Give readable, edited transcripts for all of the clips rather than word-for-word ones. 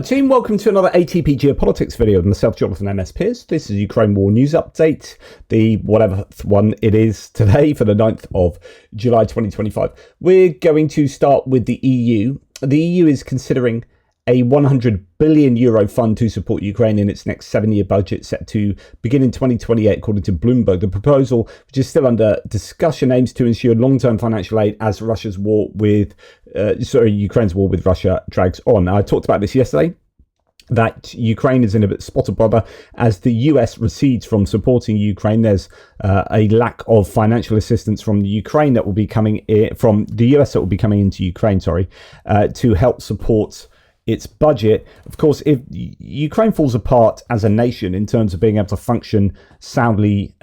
Team, welcome to another ATP Geopolitics video with myself, Jonathan MS Pearce. This is Ukraine War News Update, the whatever one it is today for the 9th of July 2025. We're going to start with the EU. The EU is considering a €100 billion fund to support Ukraine in its next 7-year budget set to begin in 2028, according to Bloomberg. The proposal, which is still under discussion, aims to ensure long-term financial aid as Ukraine's war with Russia drags on. I talked about this yesterday, that Ukraine is in a bit spot of bother as the US recedes from supporting Ukraine. There's a lack of financial assistance from the Ukraine that will be coming in, from the US that will be coming into Ukraine, to help support its budget. Of course, if Ukraine falls apart as a nation in terms of being able to function soundly,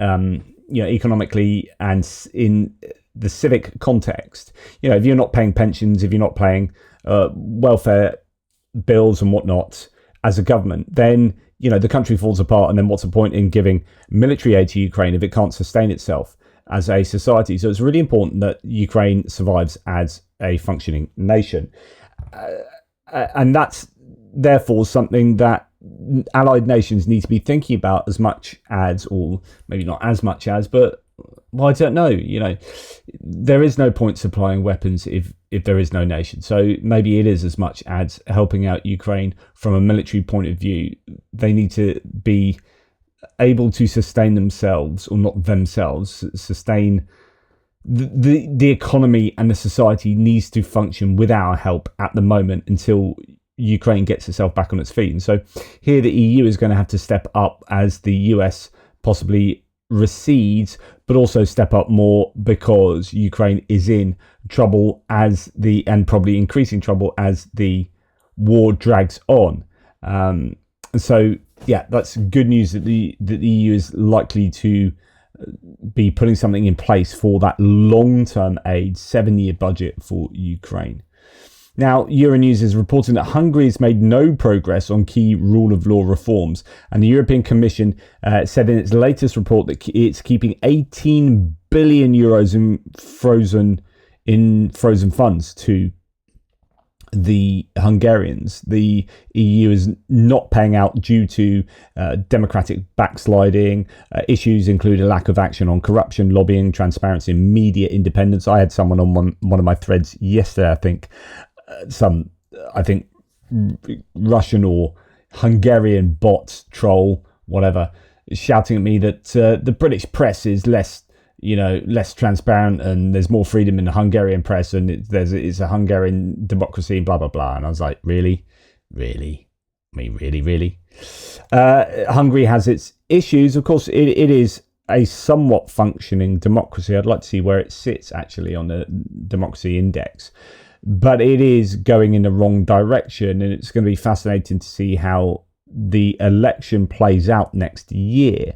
economically and in the civic context, if you're not paying pensions, if you're not paying welfare bills and whatnot as a government, then the country falls apart. And then what's the point in giving military aid to Ukraine if it can't sustain itself as a society? So it's really important that Ukraine survives as a functioning nation. And that's therefore something that allied nations need to be thinking about as much as, or maybe not as much as, but I don't know. There is no point supplying weapons if there is no nation. So maybe it is as much as helping out Ukraine from a military point of view. They need to be able to sustain themselves, or not themselves, sustain the economy, and the society needs to function with our help at the moment until Ukraine gets itself back on its feet. And so here the EU is going to have to step up as the US possibly recedes, but also step up more because Ukraine is in trouble and probably increasing trouble as the war drags on. So yeah, that's good news that the EU is likely to be putting something in place for that long-term aid 7-year budget for Ukraine. Now, Euronews is reporting that Hungary has made no progress on key rule of law reforms, and the European Commission said in its latest report that it's keeping €18 billion in frozen funds to the Hungarians. The EU is not paying out due to democratic backsliding. Issues include a lack of action on corruption, lobbying, transparency, and media independence. I had someone on one of my threads yesterday, I think Russian or Hungarian bot troll, whatever, shouting at me that the British press is less transparent and there's more freedom in the Hungarian press, and it's a Hungarian democracy and blah, blah, blah. And I was like, really? Hungary has its issues. Of course, it is a somewhat functioning democracy. I'd like to see where it sits actually on the democracy index, but it is going in the wrong direction. And it's going to be fascinating to see how the election plays out next year.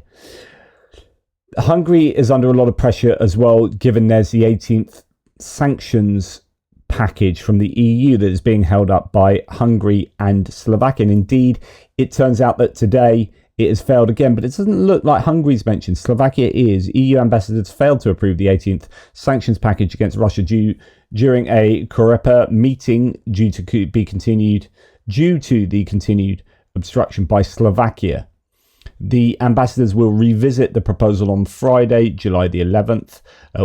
Hungary is under a lot of pressure as well, given there's the 18th sanctions package from the EU that is being held up by Hungary and Slovakia. And indeed, it turns out that today it has failed again, but it doesn't look like Hungary's mentioned. Slovakia is. EU ambassadors failed to approve the 18th sanctions package against Russia during a Coreper meeting due to the continued obstruction by Slovakia. The ambassadors will revisit the proposal on Friday, July the 11th,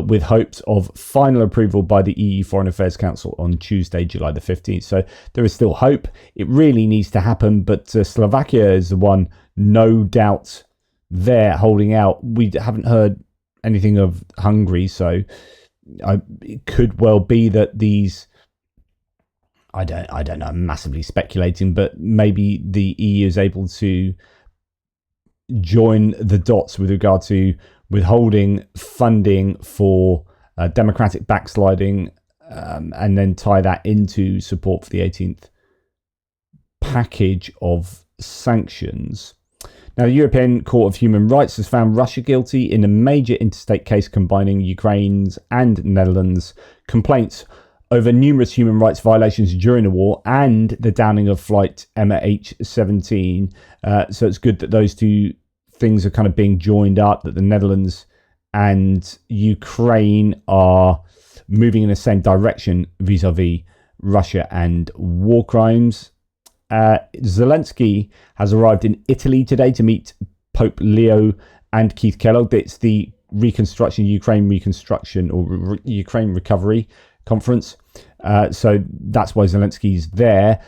with hopes of final approval by the EU Foreign Affairs Council on Tuesday, July the 15th. So there is still hope. It really needs to happen, but Slovakia is the one, no doubt, there holding out. We haven't heard anything of Hungary, so it could well be that these... I don't know, I'm massively speculating, but maybe the EU is able to join the dots with regard to withholding funding for democratic backsliding, and then tie that into support for the 18th package of sanctions. Now, the European Court of Human Rights has found Russia guilty in a major interstate case combining Ukraine's and Netherlands' complaints over numerous human rights violations during the war and the downing of flight MH17. So it's good that those two things are kind of being joined up, that the Netherlands and Ukraine are moving in the same direction vis-a-vis Russia and war crimes. Zelenskyy has arrived in Italy today to meet Pope Leo and Keith Kellogg. It's the Ukraine Recovery Conference. So that's why Zelensky's there.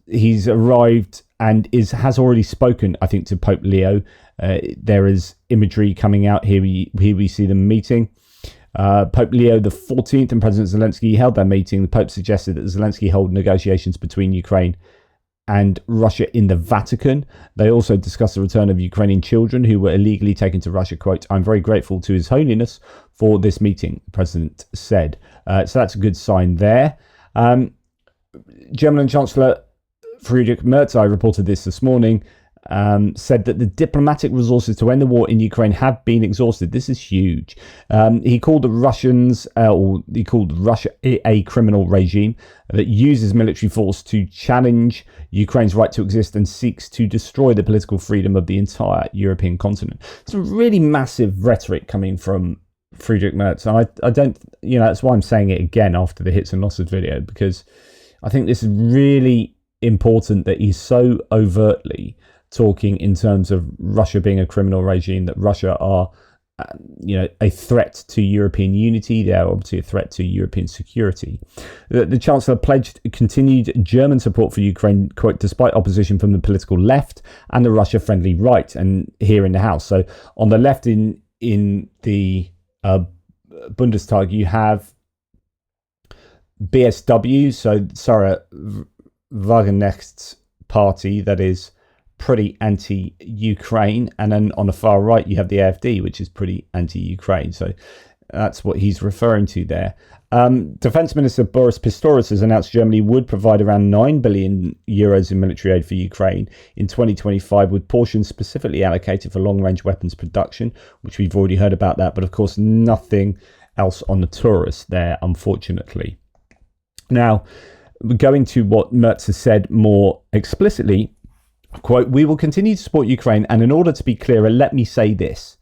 He's arrived and has already spoken, I think, to Pope Leo. There is imagery coming out here. We see them meeting. Pope Leo XIV and President Zelenskyy held their meeting. The Pope suggested that Zelenskyy hold negotiations between Ukraine and Russia in the Vatican. They also discussed the return of Ukrainian children who were illegally taken to Russia. Quote, "I'm very grateful to His Holiness for this meeting," the President said. So that's a good sign there. German Chancellor Friedrich Merz, I reported this morning, said that the diplomatic resources to end the war in Ukraine have been exhausted. This is huge. He called Russia a criminal regime that uses military force to challenge Ukraine's right to exist and seeks to destroy the political freedom of the entire European continent. It's a really massive rhetoric coming from Friedrich Merz. And I don't, that's why I'm saying it again after the hits and losses video, because I think this is really important that he's so overtly talking in terms of Russia being a criminal regime, that Russia are, a threat to European unity. They are obviously a threat to European security. The Chancellor pledged continued German support for Ukraine, quote, despite opposition from the political left and the Russia-friendly right, and here in the House. So on the left in the Bundestag, you have BSW, so Sarah Wagenknecht's party, that is pretty anti-Ukraine, and then on the far right you have the AfD, which is pretty anti-Ukraine. So that's what he's referring to there. Defence Minister Boris Pistorius has announced Germany would provide around 9 billion euros in military aid for Ukraine in 2025, with portions specifically allocated for long-range weapons production, which we've already heard about that, but of course nothing else on the tourists there, unfortunately. Now, going to what Merz has said more explicitly, quote, "We will continue to support Ukraine, and in order to be clearer, let me say this.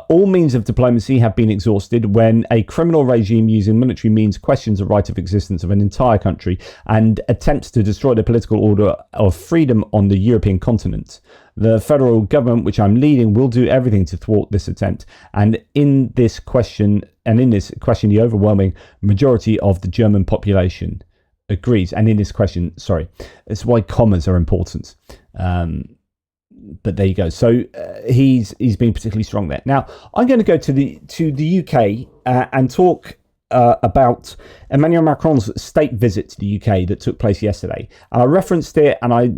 All means of diplomacy have been exhausted when a criminal regime using military means questions the right of existence of an entire country and attempts to destroy the political order of freedom on the European continent. The federal government, which I'm leading, will do everything to thwart this attempt. And in this question, the overwhelming majority of the German population agrees." And in this question, that's why commas are important. But there you go. So he's been particularly strong there. Now I'm going to go to the UK and talk about Emmanuel Macron's state visit to the UK that took place yesterday. And I referenced it, and I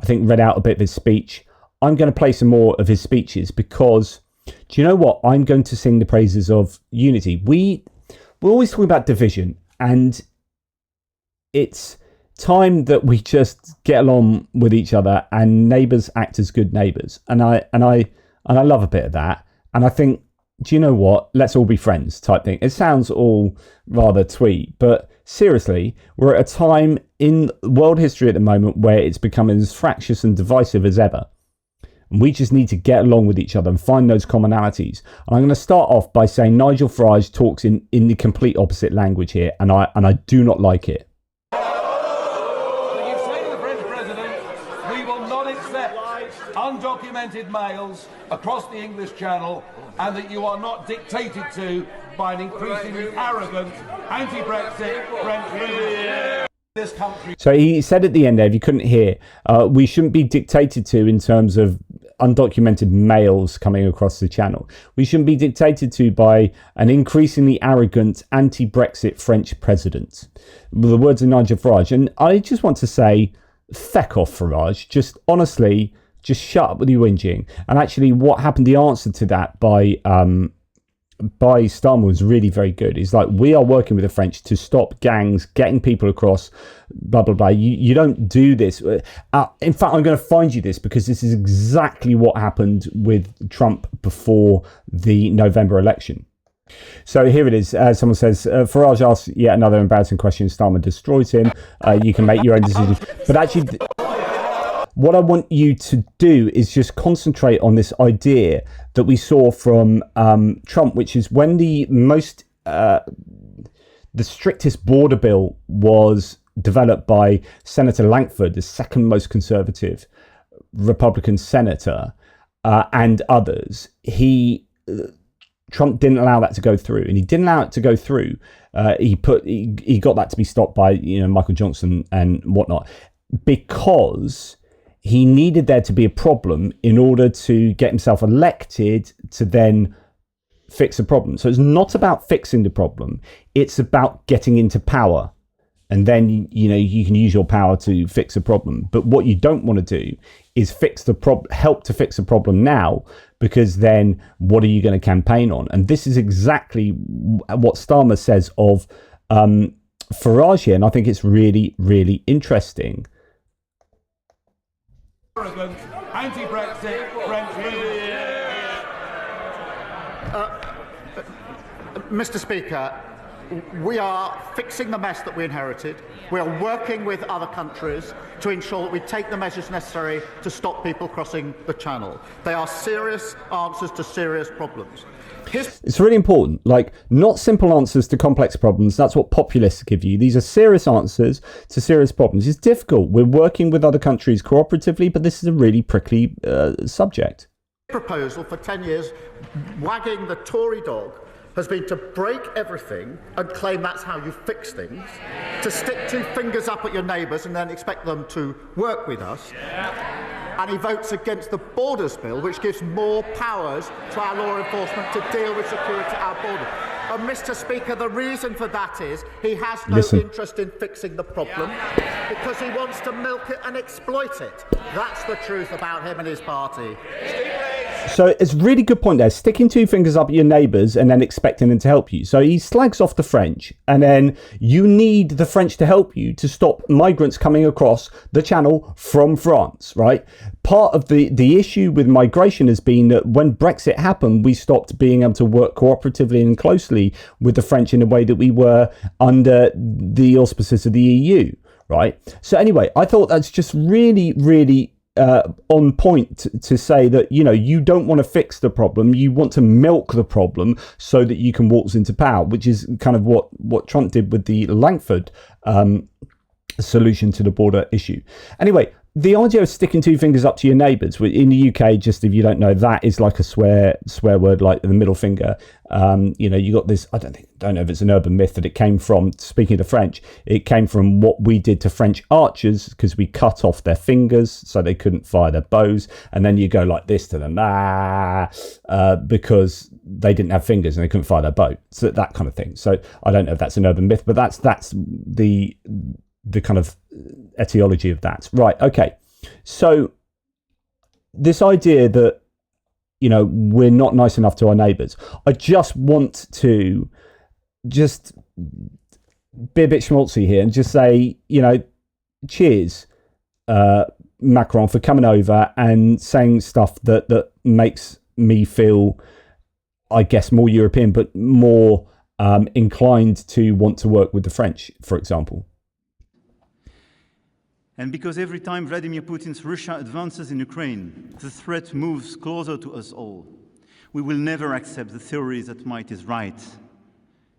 think read out a bit of his speech. I'm going to play some more of his speeches because, do you know what? I'm going to sing the praises of unity. We're always talking about division, and it's time that we just get along with each other and neighbours act as good neighbours. And I love a bit of that. And I think, do you know what? Let's all be friends type thing. It sounds all rather twee, but seriously, we're at a time in world history at the moment where it's becoming as fractious and divisive as ever. And we just need to get along with each other and find those commonalities. And I'm going to start off by saying Nigel Farage talks in the complete opposite language here, and I do not like it. Undocumented males across the English Channel, and that you are not dictated to by an increasingly arrogant anti-Brexit French president. This country. So he said at the end there, if you couldn't hear, we shouldn't be dictated to in terms of undocumented males coming across the channel. We shouldn't be dictated to by an increasingly arrogant anti-Brexit French president. The words of Nigel Farage. And I just want to say, feck off, Farage. Just honestly, just shut up with your whinging. And actually what happened, the answer to that by Starmer was really very good. He's like, we are working with the French to stop gangs getting people across, blah, blah, blah. You don't do this. In fact, I'm going to find you this because this is exactly what happened with Trump before the November election. So here it is. Someone says, Farage asks yet another embarrassing question. Starmer destroys him. You can make your own decisions. But actually, what I want you to do is just concentrate on this idea that we saw from Trump, which is when the strictest border bill was developed by Senator Langford, the second most conservative Republican senator, and others. Trump didn't allow that to go through, and he didn't allow it to go through. He got that to be stopped by Michael Johnson and whatnot, because he needed there to be a problem in order to get himself elected to then fix a problem. So it's not about fixing the problem; it's about getting into power, and then you can use your power to fix a problem. But what you don't want to do is help to fix a problem now, because then what are you going to campaign on? And this is exactly what Starmer says of Farage here, and I think it's really, really interesting. Arrogant, anti-Brexit, French. Mr. Speaker, we are fixing the mess that we inherited. We are working with other countries to ensure that we take the measures necessary to stop people crossing the channel. They are serious answers to serious problems. It's really important, not simple answers to complex problems. That's what populists give you. These are serious answers to serious problems. It's difficult. We're working with other countries cooperatively, but this is a really prickly subject. Proposal for 10 years, wagging the Tory dog, has been to break everything and claim that's how you fix things, to stick two fingers up at your neighbours and then expect them to work with us. And he votes against the Borders Bill, which gives more powers to our law enforcement to deal with security at our border. And Mr. Speaker, the reason for that is he has no interest in fixing the problem, because he wants to milk it and exploit it. That's the truth about him and his party. So it's a really good point there, sticking two fingers up at your neighbours and then expecting them to help you. So he slags off the French, and then you need the French to help you to stop migrants coming across the channel from France, right? Part of the issue with migration has been that when Brexit happened, we stopped being able to work cooperatively and closely with the French in a way that we were under the auspices of the EU, right? So anyway, I thought that's just really, really on point to say that you don't want to fix the problem, you want to milk the problem so that you can waltz into power, which is kind of what Trump did with the Langford solution to the border issue. Anyway, the idea of sticking two fingers up to your neighbours in the UK, just if you don't know, that is like a swear word, like the middle finger. You got this. I don't know if it's an urban myth that it came from. Speaking of the French, it came from what we did to French archers, because we cut off their fingers so they couldn't fire their bows, and then you go like this to them, because they didn't have fingers and they couldn't fire their bow. So that kind of thing. So I don't know if that's an urban myth, but that's the kind of etiology of that. Right, okay. So this idea that, we're not nice enough to our neighbours, I just want to just be a bit schmaltzy here and just say, cheers, Macron, for coming over and saying stuff that makes me feel, I guess, more European, but more inclined to want to work with the French, for example. And because every time Vladimir Putin's Russia advances in Ukraine, the threat moves closer to us all. We will never accept the theory that might is right.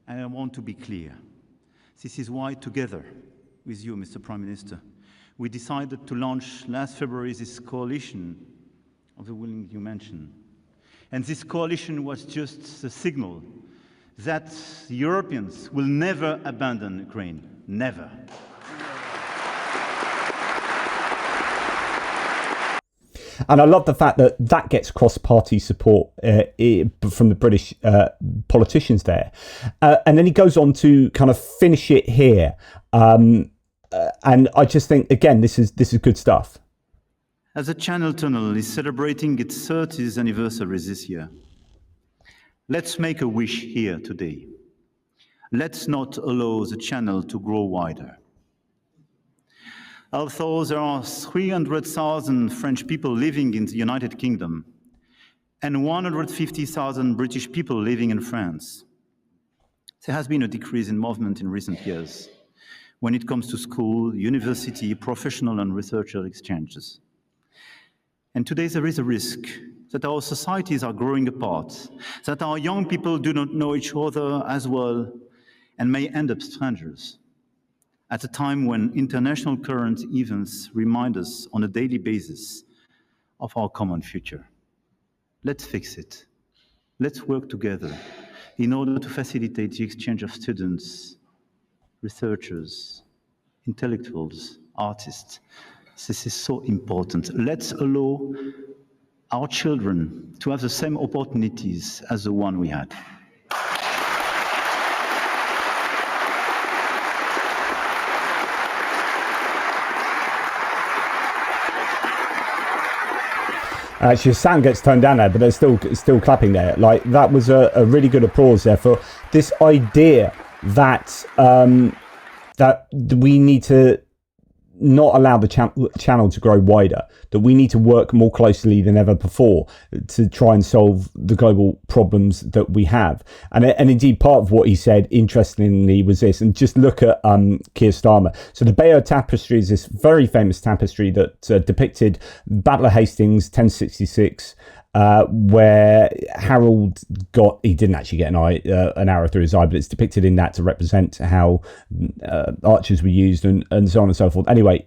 And I want to be clear. This is why, together with you, Mr. Prime Minister, we decided to launch last February this coalition of the willing you mentioned. And this coalition was just the signal that the Europeans will never abandon Ukraine. Never. And I love the fact that gets cross-party support from the British politicians there. And then he goes on to kind of finish it here. And I just think, again, this is good stuff. As the Channel Tunnel is celebrating its 30th anniversary this year, let's make a wish here today. Let's not allow the channel to grow wider. Although there are 300,000 French people living in the United Kingdom and 150,000 British people living in France, there has been a decrease in movement in recent years when it comes to school, university, professional and researcher exchanges. And today there is a risk that our societies are growing apart, that our young people do not know each other as well and may end up strangers. at a time when international current events remind us on a daily basis of our common future. Let's fix it. Let's work together in order to facilitate the exchange of students, researchers, intellectuals, artists. This is so important. Let's allow our children to have the same opportunities as the one we had. Actually, sound gets turned down there, but there's still clapping there. Like, that was a really good applause there for this idea that that we need to not allow the channel to grow wider, that we need to work more closely than ever before to try and solve the global problems that we have. And indeed, part of what he said, interestingly, was this, and just look at Keir Starmer. So the Bayeux tapestry is this very famous tapestry that depicted Battle of Hastings, 1066, where Harold he didn't actually get an arrow through his eye, but it's depicted in that to represent how archers were used and so on and so forth. Anyway,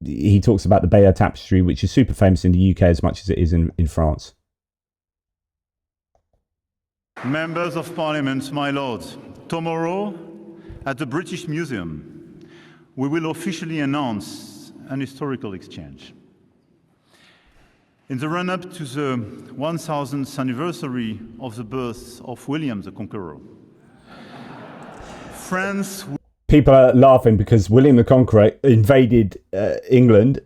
he talks about the Bayeux tapestry, which is super famous in the UK as much as it is in France. Members of Parliament, my lords, tomorrow at the British Museum, we will officially announce an historical exchange. In the run-up to the 1000th anniversary of the birth of William the Conqueror, France... People are laughing because William the Conqueror invaded England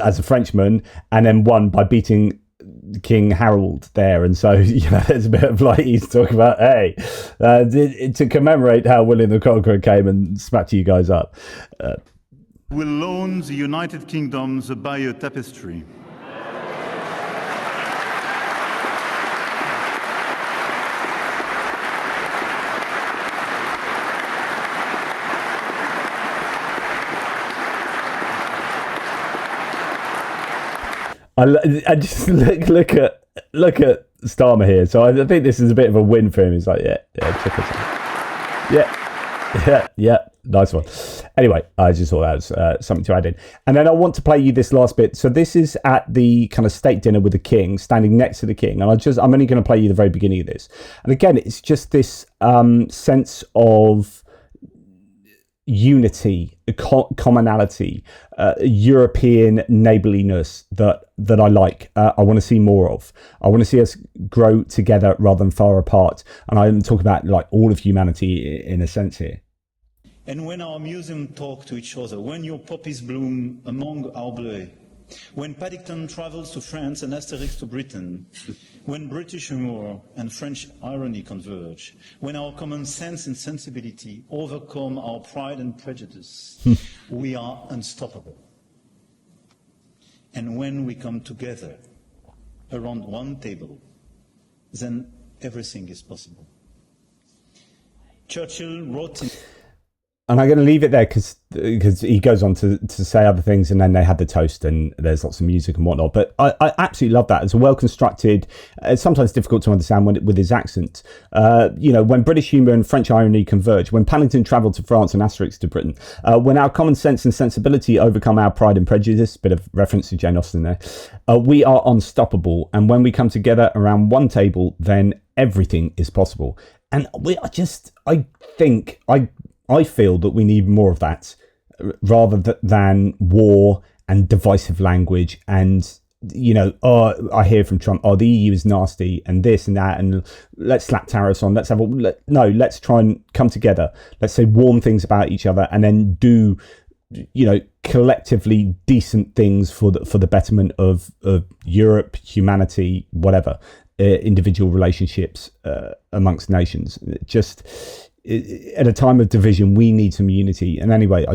as a Frenchman and then won by beating King Harold there. And so, there's a bit of like, he's talking about, hey, to commemorate how William the Conqueror came and smacked you guys up. Will loan the United Kingdom the Bayeux tapestry. I just look at Starmer here. So I think this is a bit of a win for him. He's like, check this out. Yeah, nice one. Anyway, I just thought that was something to add in. And then I want to play you this last bit. So this is at the kind of state dinner with the king, standing next to the king. And I'm only going to play you the very beginning of this. And again, it's just this sense of unity, commonality, European neighborliness that I like. I want to see more of. I want to see us grow together rather than far apart. And I'm talking about like all of humanity in a sense here. And when our museum talk to each other, when your poppies bloom among our bleu, when Paddington travels to France and Asterix to Britain, when British humour and French irony converge, when our common sense and sensibility overcome our pride and prejudice, we are unstoppable. And when we come together around one table, then everything is possible. Churchill wrote in... And I'm going to leave it there because he goes on to say other things, and then they had the toast and there's lots of music and whatnot. But I absolutely love that. It's a well-constructed, it's sometimes difficult to understand with his accent. When British humour and French irony converge, when Paddington travelled to France and Asterix to Britain, when our common sense and sensibility overcome our pride and prejudice, bit of reference to Jane Austen there, we are unstoppable. And when we come together around one table, then everything is possible. And I feel that we need more of that rather than war and divisive language and, I hear from Trump, the EU is nasty and this and that, and let's slap tariffs on. Let's try and come together. Let's say warm things about each other and then do, collectively decent things for the betterment of Europe, humanity, whatever, individual relationships amongst nations. At a time of division, we need some unity. And anyway,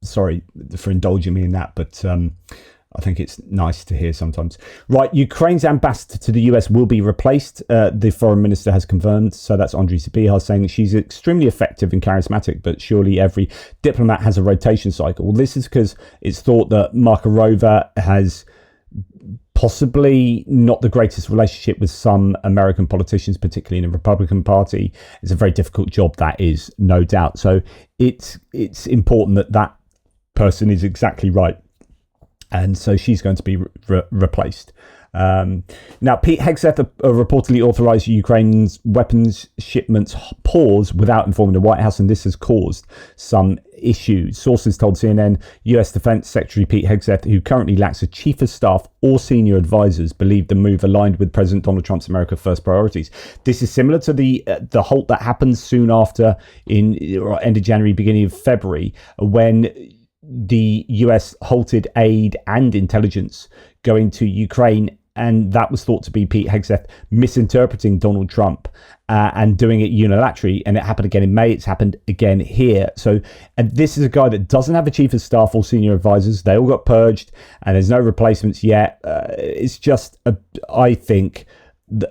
sorry for indulging me in that, but I think it's nice to hear sometimes. Right, Ukraine's ambassador to the US will be replaced. The foreign minister has confirmed. So that's Andriy Sybiha saying she's extremely effective and charismatic, but surely every diplomat has a rotation cycle. Well, this is because it's thought that Markarova has possibly not the greatest relationship with some American politicians, particularly in the Republican Party. It's a very difficult job, that is, no doubt. So it's important that that person is exactly right. And so she's going to be replaced. Now, Pete Hegseth reportedly authorized Ukraine's weapons shipments pause without informing the White House, and this has caused some issues. Sources told CNN US Defence Secretary Pete Hegseth, who currently lacks a chief of staff or senior advisors, believed the move aligned with President Donald Trump's America First priorities. This is similar to the halt that happened soon after in end of January, beginning of February, when the US halted aid and intelligence going to Ukraine, and that was thought to be Pete Hegseth misinterpreting Donald Trump and doing it unilaterally. And it happened again in May. It's happened again here. So, and this is a guy that doesn't have a chief of staff or senior advisors. They all got purged, and there's no replacements yet. It's just, I think,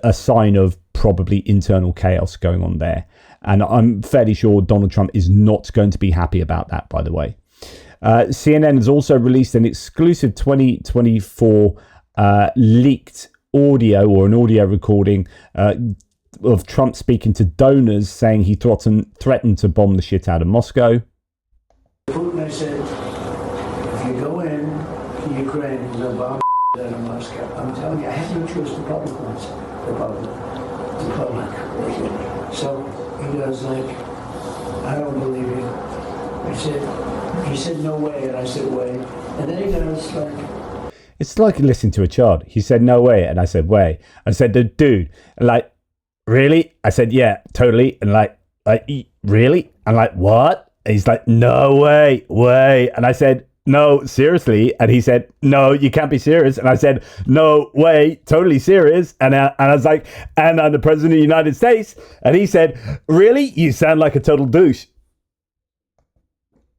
a sign of probably internal chaos going on there. And I'm fairly sure Donald Trump is not going to be happy about that, by the way. CNN has also released an exclusive 2024 leaked audio, or an audio recording of Trump speaking to donors, saying he threatened to bomb the shit out of Moscow. Putin, I said, if you go in to Ukraine, you're going to bomb out of Moscow. I'm telling you, I have no choice. The public wants the public. So he goes like, I don't believe you. He said, no way, and I said, way. And then he goes like... It's like listening to a child. He said, no way, and I said, way. I said, dude, like, really? I said, yeah, totally. And like, really? I'm like, what? And he's like, no way. And I said, no, seriously. And he said, no, you can't be serious. And I said, no way, totally serious. And I was like, and I'm the President of the United States. And he said, really? You sound like a total douche.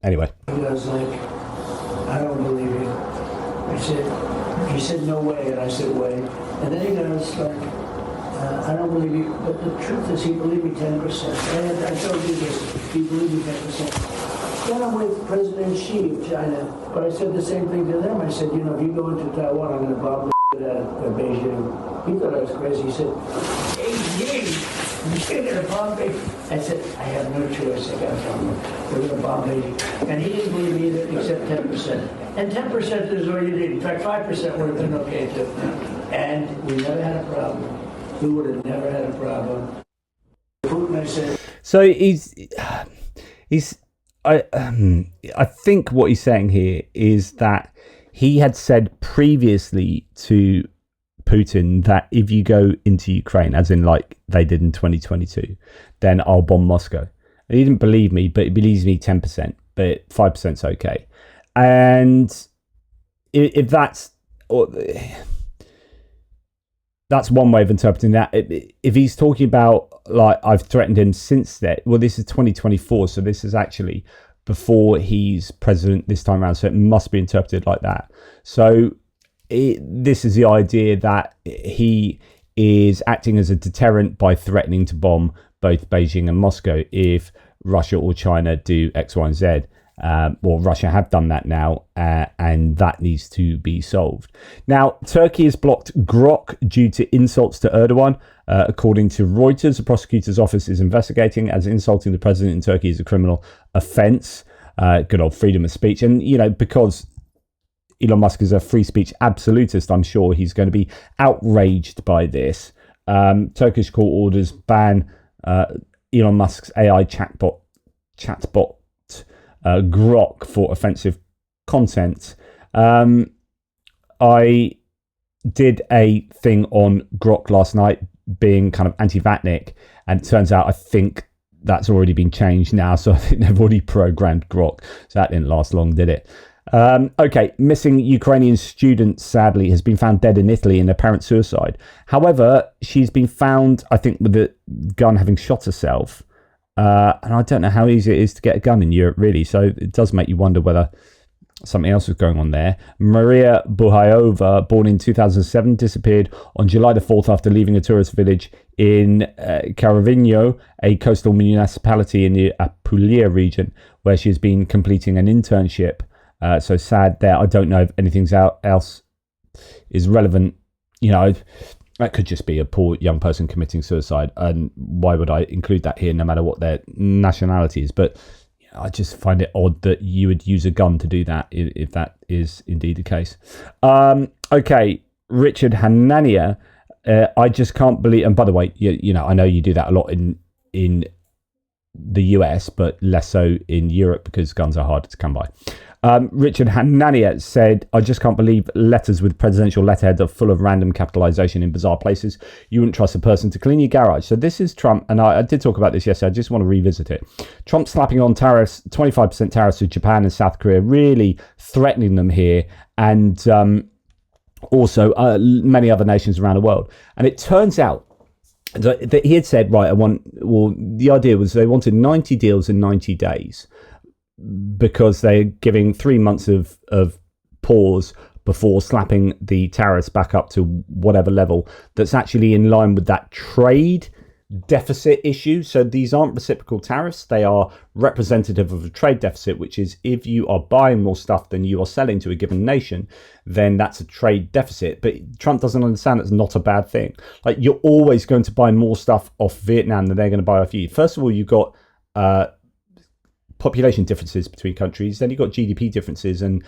Anyway. He was like, I don't believe you. He said, no way, and I said, way. And then he goes like, I don't believe you. But the truth is, he believed me 10%. And I told you this, he believed me 10%. Then I'm with President Xi of China. But I said the same thing to them. I said, if you go into Taiwan, I'm going to bomb the out of Beijing. He thought I was crazy. He said, Beijing, you're going to bomb Beijing. I said, I have no choice. I got to bomb them. We're going to bomb Beijing. And he didn't believe me either, except 10%. And 10% is all you need. In fact, 5% would have been okay too. And we never had a problem. We would have never had a problem. Putin, I said. So I think what he's saying here is that he had said previously to Putin that if you go into Ukraine, as in like they did in 2022, then I'll bomb Moscow. And he didn't believe me, but he believes me 10%, but 5%'s okay. And if that's one way of interpreting that. If he's talking about, like, I've threatened him since then, well, this is 2024, so this is actually before he's president this time around, so it must be interpreted like that. So this is the idea that he is acting as a deterrent by threatening to bomb both Beijing and Moscow if Russia or China do X, Y, and Z. Well, Russia have done that now, and that needs to be solved. Now, Turkey has blocked Grok due to insults to Erdogan. According to Reuters, the prosecutor's office is investigating, as insulting the president in Turkey is a criminal offence. Good old freedom of speech. And, because Elon Musk is a free speech absolutist, I'm sure he's going to be outraged by this. Turkish court orders ban Elon Musk's AI chatbot Grok for offensive content. I did a thing on Grok last night being kind of anti-Vatnik, and it turns out I think that's already been changed now, so I think they've already programmed Grok, so that didn't last long, did it? Okay, missing Ukrainian student sadly has been found dead in Italy in apparent suicide. However, she's been found, I think, with a gun, having shot herself. And I don't know how easy it is to get a gun in Europe, really. So it does make you wonder whether something else was going on there. Maria Buhayova, born in 2007, disappeared on July the 4th after leaving a tourist village in Caravigno, a coastal municipality in the Apulia region, where she has been completing an internship. So sad there. I don't know if anything else is relevant. You know, that could just be a poor young person committing suicide, and why would I include that here, no matter what their nationality is? But I just find it odd that you would use a gun to do that, if that is indeed the case. Okay, Richard Hanania, I just can't believe. And by the way, you know, I know you do that a lot in the US, but less so in Europe because guns are harder to come by. Richard Hanania said, I just can't believe letters with presidential letterheads are full of random capitalization in bizarre places. You wouldn't trust a person to clean your garage. So this is Trump, and I did talk about this yesterday. I just want to revisit it. Trump slapping on tariffs, 25% tariffs to Japan and South Korea, really threatening them here, and also many other nations around the world. And it turns out that he had said, right, the idea was they wanted 90 deals in 90 days. Because they're giving 3 months of pause before slapping the tariffs back up to whatever level that's actually in line with that trade deficit issue. So these aren't reciprocal tariffs. They are representative of a trade deficit, which is if you are buying more stuff than you are selling to a given nation, then that's a trade deficit. But Trump doesn't understand it's not a bad thing. Like, you're always going to buy more stuff off Vietnam than they're going to buy off you. First of all, you've got population differences between countries, then you've got GDP differences and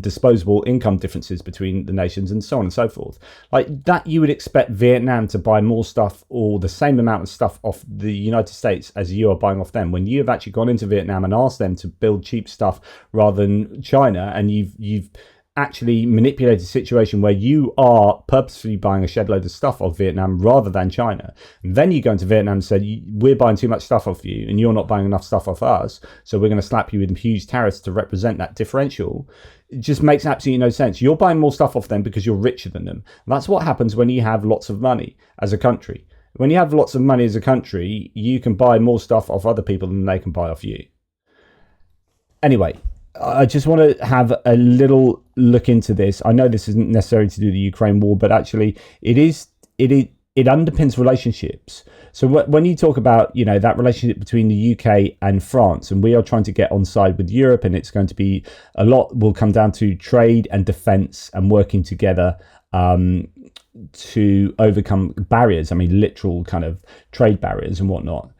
disposable income differences between the nations, and so on and so forth. Like that, you would expect Vietnam to buy more stuff or the same amount of stuff off the United States as you are buying off them, when you have actually gone into Vietnam and asked them to build cheap stuff rather than China, and you've actually manipulated a situation where you are purposefully buying a shed load of stuff off Vietnam rather than China. And then you go into Vietnam and say, we're buying too much stuff off you and you're not buying enough stuff off us, so we're going to slap you with huge tariffs to represent that differential. It just makes absolutely no sense. You're buying more stuff off them because you're richer than them. And that's what happens when you have lots of money as a country. When you have lots of money as a country, you can buy more stuff off other people than they can buy off you. Anyway, I just want to have a little look into this. I know this isn't necessary to do the Ukraine war, but actually it underpins relationships. So when you talk about, you know, that relationship between the UK and France, and we are trying to get on side with Europe, and it's going to be a lot will come down to trade and defense and working together to overcome barriers. I mean, literal kind of trade barriers and whatnot.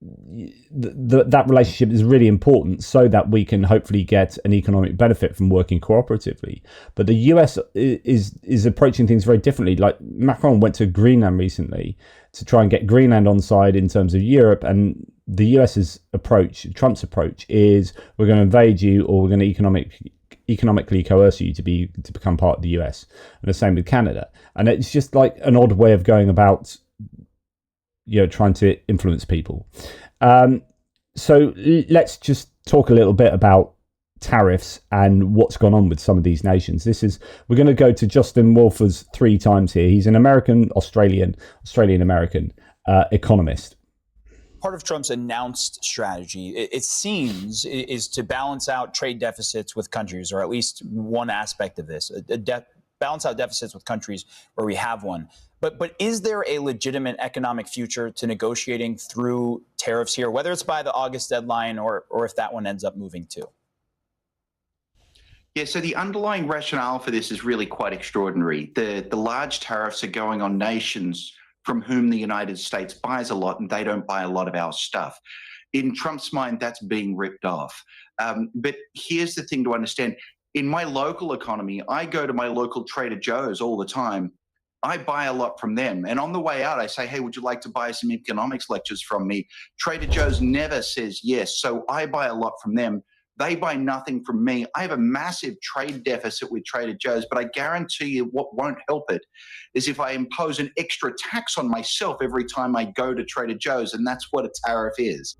That relationship is really important so that we can hopefully get an economic benefit from working cooperatively. But the US is approaching things very differently. Like Macron went to Greenland recently to try and get Greenland on side in terms of Europe, and the US's approach, Trump's approach, is we're going to invade you, or we're going to economically coerce you to become part of the US. And the same with Canada. And it's just like an odd way of going about, you know, trying to influence people. So let's just talk a little bit about tariffs and what's gone on with some of these nations. We're going to go to Justin Wolfers 3 times here. He's an Australian-American economist. Part of Trump's announced strategy, it seems, is to balance out trade deficits with countries, or at least one aspect of this, balance out deficits with countries where we have one. But is there a legitimate economic future to negotiating through tariffs here, whether it's by the August deadline or if that one ends up moving too? Yeah, so the underlying rationale for this is really quite extraordinary. The large tariffs are going on nations from whom the United States buys a lot, and they don't buy a lot of our stuff. In Trump's mind, that's being ripped off. But here's the thing to understand. In my local economy, I go to my local Trader Joe's all the time. I buy a lot from them. And on the way out, I say, hey, would you like to buy some economics lectures from me? Trader Joe's never says yes. So I buy a lot from them. They buy nothing from me. I have a massive trade deficit with Trader Joe's, but I guarantee you what won't help it is if I impose an extra tax on myself every time I go to Trader Joe's. And that's what a tariff is.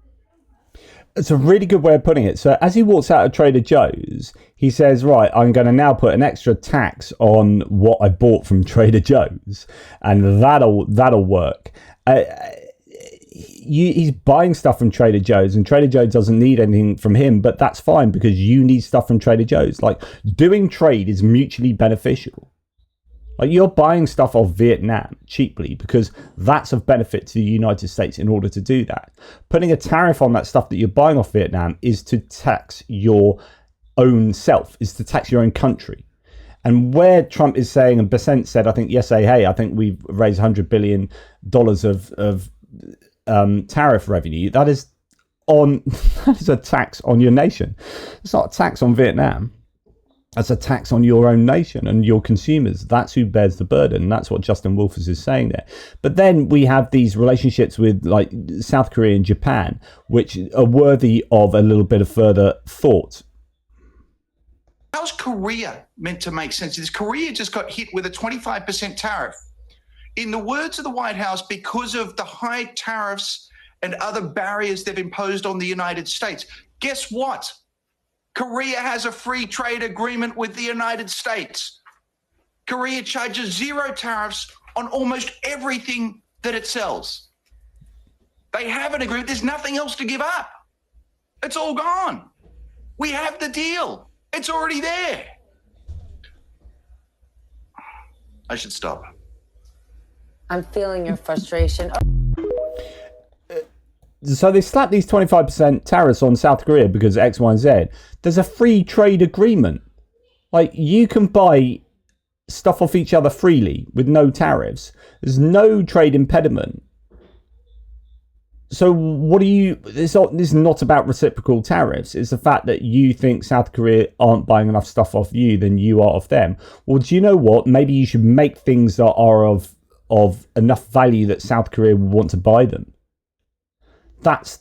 It's a really good way of putting it. So as he walks out of Trader Joe's, he says, right, I'm going to now put an extra tax on what I bought from Trader Joe's, and that'll work. He's buying stuff from Trader Joe's, and Trader Joe's doesn't need anything from him, but that's fine because you need stuff from Trader Joe's. Like, doing trade is mutually beneficial. Like, you're buying stuff off Vietnam cheaply because that's of benefit to the United States in order to do that. Putting a tariff on that stuff that you're buying off Vietnam is to tax your own self, is to tax your own country. And where Trump is saying, and Besant said, I think yesterday, hey, I think we've raised $100 billion of tariff revenue. That is a tax on your nation. It's not a tax on Vietnam. That's a tax on your own nation and your consumers. That's who bears the burden. That's what Justin Wolfers is saying there. But then we have these relationships with like South Korea and Japan, which are worthy of a little bit of further thought. How's Korea meant to make sense of this? Korea just got hit with a 25% tariff. In the words of the White House, because of the high tariffs and other barriers they've imposed on the United States. Guess what? Korea has a free trade agreement with the United States. Korea charges 0 tariffs on almost everything that it sells. They have an agreement. There's nothing else to give up. It's all gone. We have the deal. It's already there. I should stop. I'm feeling your frustration. So they slapped these 25% tariffs on South Korea because X, Y, and Z. There's a free trade agreement. Like, you can buy stuff off each other freely with no tariffs. There's no trade impediment. So what do you... This is not about reciprocal tariffs. It's the fact that you think South Korea aren't buying enough stuff off you than you are off them. Well, do you know what? Maybe you should make things that are of enough value that South Korea will want to buy them. That's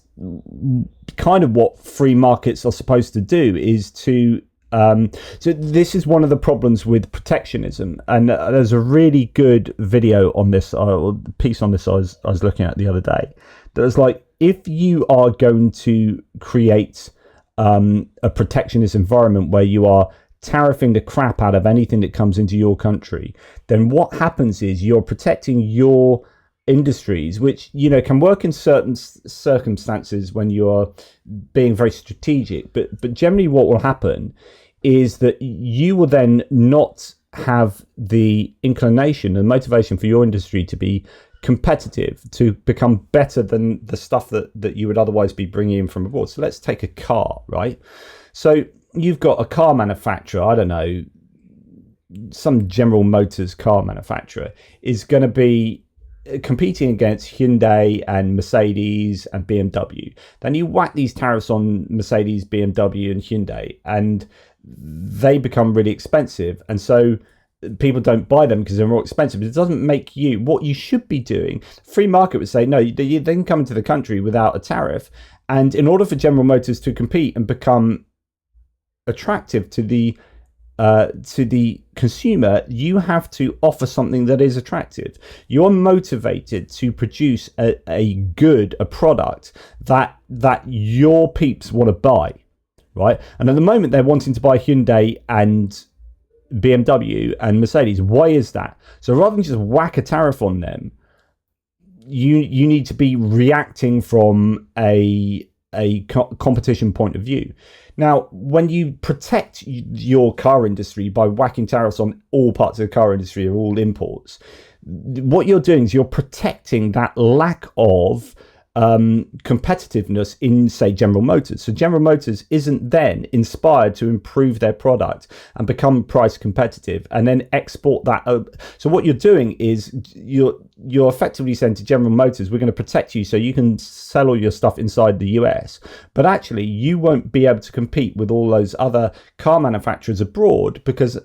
kind of what free markets are supposed to do, is to so this is one of the problems with protectionism, and there's a really good video on this, or piece on this I was looking at the other day, that was like, if you are going to create a protectionist environment where you are tariffing the crap out of anything that comes into your country, then what happens is you're protecting your industries, which, you know, can work in certain circumstances when you're being very strategic, but generally what will happen is that you will then not have the inclination and motivation for your industry to be competitive, to become better than the stuff that you would otherwise be bringing in from abroad. So let's take a car, right? So you've got a car manufacturer, I don't know, some General Motors car manufacturer is going to be competing against Hyundai and Mercedes and BMW. Then you whack these tariffs on Mercedes, BMW and Hyundai, and they become really expensive. And so people don't buy them because they're more expensive. It doesn't make you... What you should be doing, free market would say, no, they can come into the country without a tariff. And in order for General Motors to compete and become attractive to the consumer, you have to offer something that is attractive. You're motivated to produce a product that your peeps want to buy, right? And at the moment they're wanting to buy Hyundai and BMW and Mercedes. Why is that? So rather than just whack a tariff on them, you need to be reacting from a competition point of view. Now, when you protect your car industry by whacking tariffs on all parts of the car industry or all imports, what you're doing is you're protecting that lack of competitiveness in, say, General Motors. So General Motors isn't then inspired to improve their product and become price competitive and then export that. So what you're doing is you're effectively saying to General Motors, we're going to protect you so you can sell all your stuff inside the US, but actually you won't be able to compete with all those other car manufacturers abroad because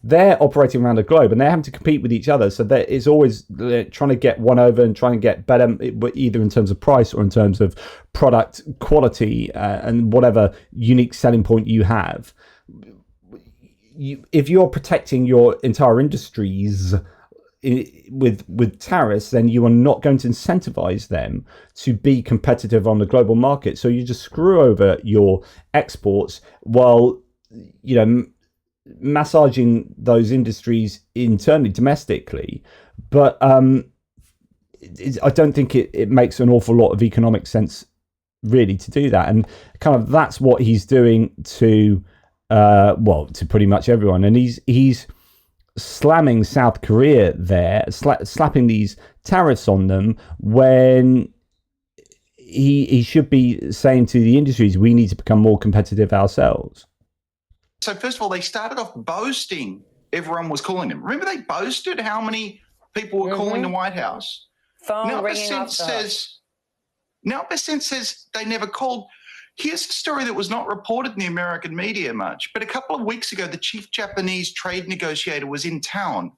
they're operating around the globe and they're having to compete with each other. So there is always trying to get one over and trying to get better, either in terms of price or in terms of product quality and whatever unique selling point you have. If you're protecting your entire industries with tariffs, then you are not going to incentivize them to be competitive on the global market. So you just screw over your exports while, you know, massaging those industries internally, domestically. But I don't think it makes an awful lot of economic sense really to do that. And kind of that's what he's doing to pretty much everyone. And he's slamming South Korea there, slapping these tariffs on them when he should be saying to the industries, we need to become more competitive ourselves. So first of all, they started off boasting everyone was calling them. Remember they boasted how many people were calling the White House? Phone ringing off the hook. Now Percent says they never called. Here's a story that was not reported in the American media much, but a couple of weeks ago, the chief Japanese trade negotiator was in town.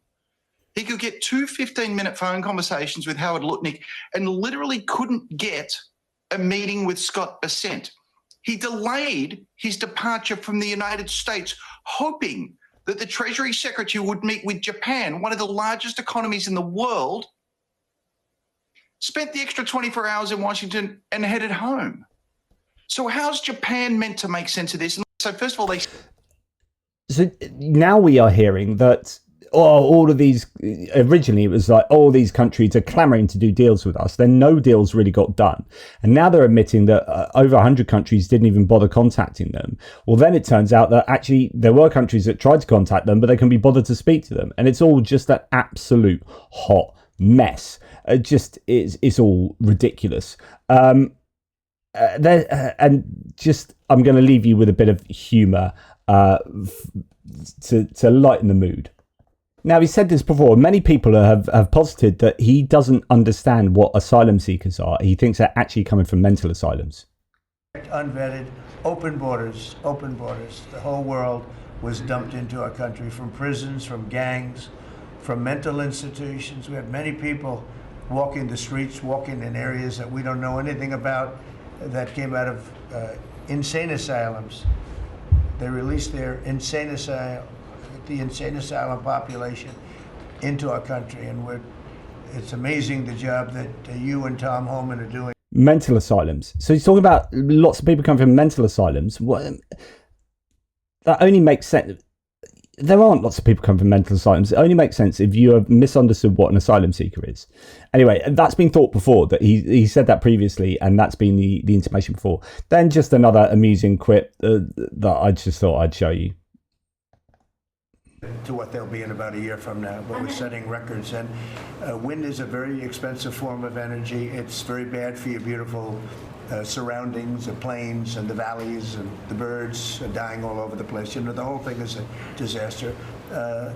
He could get 2 15-minute phone conversations with Howard Lutnick and literally couldn't get a meeting with Scott Bessent. He delayed his departure from the United States, hoping that the Treasury Secretary would meet with Japan, one of the largest economies in the world, spent the extra 24 hours in Washington and headed home. So how's Japan meant to make sense of this? So first of all, So now we are hearing that all of these, originally it was like all these countries are clamoring to do deals with us. Then no deals really got done. And now they're admitting that over 100 countries didn't even bother contacting them. Well, then it turns out that actually there were countries that tried to contact them, but they can be bothered to speak to them. And it's all just an absolute hot mess. It's all ridiculous. I'm going to leave you with a bit of humour to lighten the mood. Now, he said this before. Many people have posited that he doesn't understand what asylum seekers are. He thinks they're actually coming from mental asylums. Unvetted, open borders. The whole world was dumped into our country from prisons, from gangs, from mental institutions. We have many people walking the streets, walking in areas that we don't know anything about, that came out of insane asylums. They released their insane asylum population into our country, and it's amazing the job that you and Tom Homan are doing. Mental asylums. So he's talking about lots of people come from mental asylums. That only makes sense. There aren't lots of people come from mental asylums. It only makes sense if you have misunderstood what an asylum seeker is. Anyway, that's been thought before, that he said that previously, and that's been the intimation before. Then just another amusing quip that I just thought I'd show you. To what they'll be in about a year from now, but we're setting records. And wind is a very expensive form of energy. It's very bad for your beautiful surroundings, the plains and the valleys, and the birds are dying all over the place. You know, the whole thing is a disaster.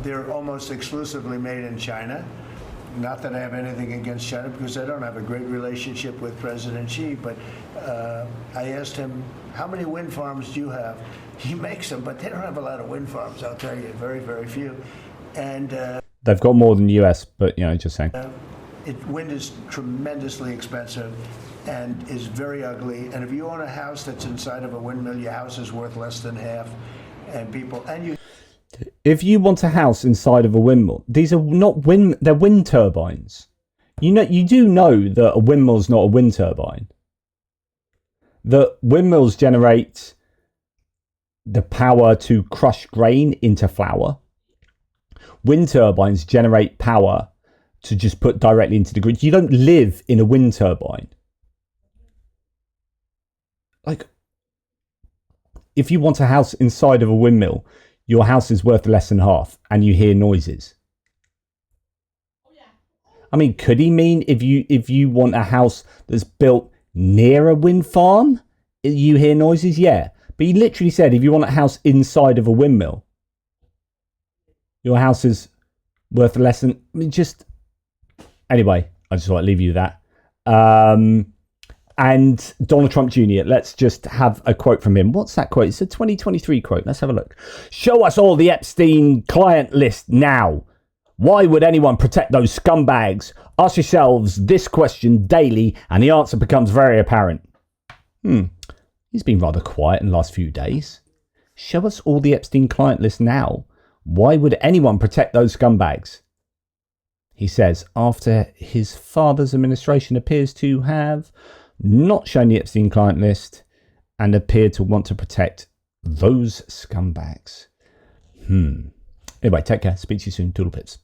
They're almost exclusively made in China. Not that I have anything against China, because I don't have a great relationship with President Xi, but I asked him, how many wind farms do you have? He makes them, but they don't have a lot of wind farms, I'll tell you, very, very few. And they've got more than the US, but, you know, just saying. Wind is tremendously expensive and is very ugly. And if you own a house that's inside of a windmill, your house is worth less than half. If you want a house inside of a windmill, these are not they're wind turbines. You do know that a windmill's not a wind turbine. That windmills generate the power to crush grain into flour. Wind turbines generate power to just put directly into the grid. You don't live in a wind turbine. Like, if you want a house inside of a windmill, your house is worth less than half, and you hear noises. I mean, could he mean if you want a house that's built near a wind farm, you hear noises? Yeah. But he literally said if you want a house inside of a windmill, your house is worth less than... I mean, just... Anyway, I just want to leave you with that. And Donald Trump Jr., let's just have a quote from him. What's that quote? It's a 2023 quote. Let's have a look. Show us all the Epstein client list now. Why would anyone protect those scumbags? Ask yourselves this question daily, and the answer becomes very apparent. He's been rather quiet in the last few days. Show us all the Epstein client list now. Why would anyone protect those scumbags? He says, after his father's administration appears to have not shown the Epstein client list and appeared to want to protect those scumbags. Anyway, take care. Speak to you soon. Toodle pips.